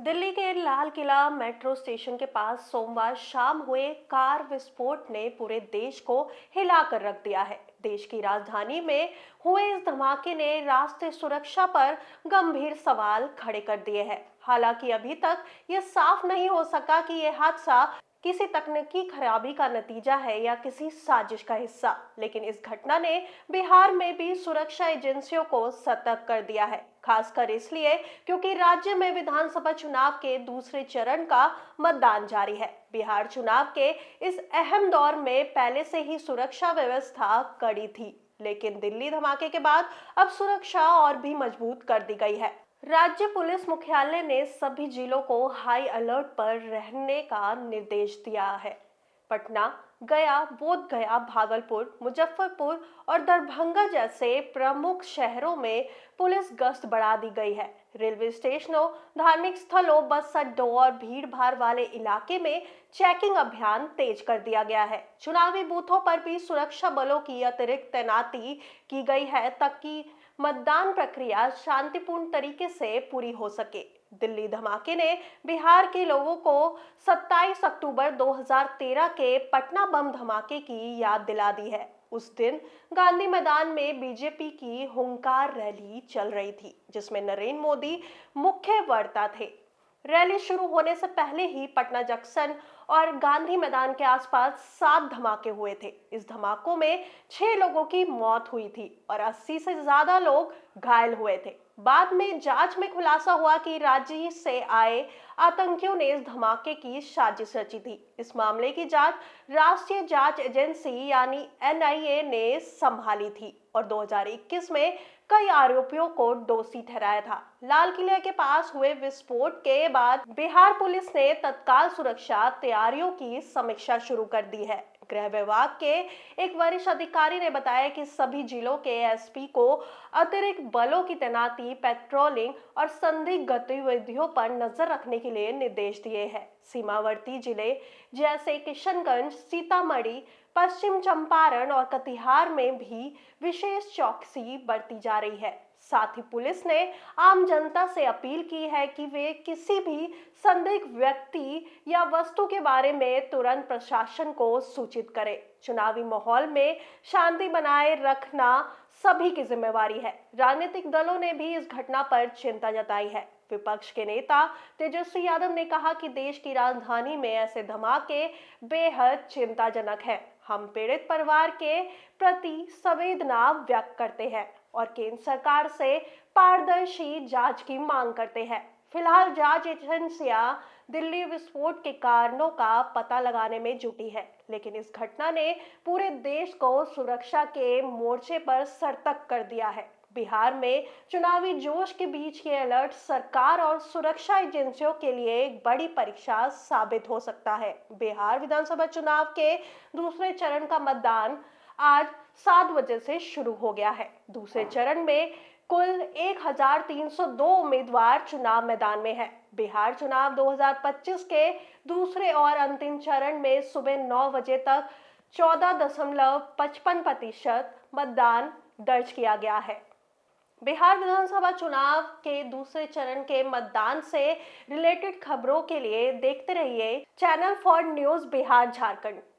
दिल्ली के Lal Qila metro station के पास सोमवार शाम हुए कार विस्फोट ने पूरे देश को हिलाकर रख दिया है। देश की राजधानी में हुए इस धमाके ने राष्ट्रीय सुरक्षा पर गंभीर सवाल खड़े कर दिए हैं। हालांकि अभी तक ये साफ नहीं हो सका कि यह हादसा किसी तकनीकी खराबी का नतीजा है या किसी साजिश का हिस्सा। लेकिन इस घटना ने बिहार में भी सुरक्षा एजेंसियों को सतर्क कर दिया है, खासकर इसलिए क्योंकि राज्य में विधानसभा चुनाव के दूसरे चरण का मतदान जारी है। बिहार चुनाव के इस अहम दौर में पहले से ही सुरक्षा व्यवस्था कड़ी थी, लेकिन दिल्ली धमाके के बाद अब सुरक्षा और भी मजबूत कर दी गई है। राज्य पुलिस मुख्यालय ने सभी जिलों को हाई अलर्ट पर रहने का निर्देश दिया है। पटना, गया, बोध गया, भागलपुर, मुजफ्फरपुर और दरभंगा जैसे प्रमुख शहरों में पुलिस गश्त बढ़ा दी गई है। रेलवे स्टेशनों, धार्मिक स्थलों, बस अड्डों और भीड़ भाड़ वाले इलाके में चेकिंग अभियान तेज कर दिया गया है। चुनावी बूथों पर भी सुरक्षा बलों की अतिरिक्त तैनाती की गई है ताकि मतदान प्रक्रिया शांतिपूर्ण तरीके से पूरी हो सके। दिल्ली धमाके ने बिहार के लोगों को 27 अक्टूबर 2013 के पटना बम धमाके की याद दिला दी है। उस दिन गांधी मैदान में बीजेपी की हुंकार रैली चल रही थी, जिसमें नरेंद्र मोदी मुख्य वक्ता थे। रैली शुरू होने से पहले ही पटना जंक्शन और गांधी मैदान के आसपास 7 धमाके हुए थे। इस धमाकों में 6 लोगों की मौत हुई थी और 80 से ज्यादा लोग घायल हुए थे। बाद में जांच में खुलासा हुआ कि राज्य से आए आतंकियों ने इस धमाके की साजिश रची थी। इस मामले की जांच राष्ट्रीय जांच एजेंसी यानी एनआईए ने संभाली थी और 2021 में कई आरोपियों को दोषी ठहराया था। लाल किले के पास हुए विस्फोट के बाद बिहार पुलिस ने तत्काल सुरक्षा तैयारियों की समीक्षा शुरू कर दी है। गृह विभाग के एक वरिष्ठ अधिकारी ने बताया कि सभी जिलों के एसपी को अतिरिक्त बलों की तैनाती, पेट्रोलिंग और संदिग्ध गतिविधियों पर नजर रखने के लिए निर्देश दिए हैं। सीमावर्ती जिले जैसे किशनगंज, सीतामढ़ी, पश्चिम चंपारण और कटिहार में भी विशेष चौकसी बरती जा रही है। साथ ही पुलिस ने आम जनता से अपील की है कि वे किसी भी संदिग्ध व्यक्ति या वस्तु के बारे में तुरंत प्रशासन को सूचित करें। चुनावी माहौल में शांति बनाए रखना सभी की जिम्मेवारी है। राजनीतिक दलों ने भी इस घटना पर चिंता जताई है। विपक्ष के नेता तेजस्वी यादव ने कहा कि देश की राजधानी में ऐसे धमाके बेहद चिंताजनक हैं। हम पीड़ित परिवार के प्रति संवेदना व्यक्त करते हैं और केंद्र सरकार से पारदर्शी जांच की मांग करते हैं। फिलहाल जांच एजेंसियां दिल्ली विस्फोट के कारणों का पता लगाने में जुटी है, लेकिन इस घटना ने पूरे देश को सुरक्षा के मोर्चे पर सतर्क कर दिया है। बिहार में चुनावी जोश के बीच ये अलर्ट सरकार और सुरक्षा एजेंसियों के लिए एक बड़ी परीक्षा साबित हो सकता है। बिहार विधानसभा चुनाव के दूसरे चरण का मतदान आज 7 बजे से शुरू हो गया है। दूसरे चरण में कुल 1302 उम्मीदवार चुनाव मैदान में हैं। बिहार चुनाव 2025 के दूसरे और अंतिम चरण में सुबह 9 बजे तक 14.55% मतदान दर्ज किया गया है। बिहार विधानसभा चुनाव के दूसरे चरण के मतदान से रिलेटेड खबरों के लिए देखते रहिए channel for news Bihar Jharkhand.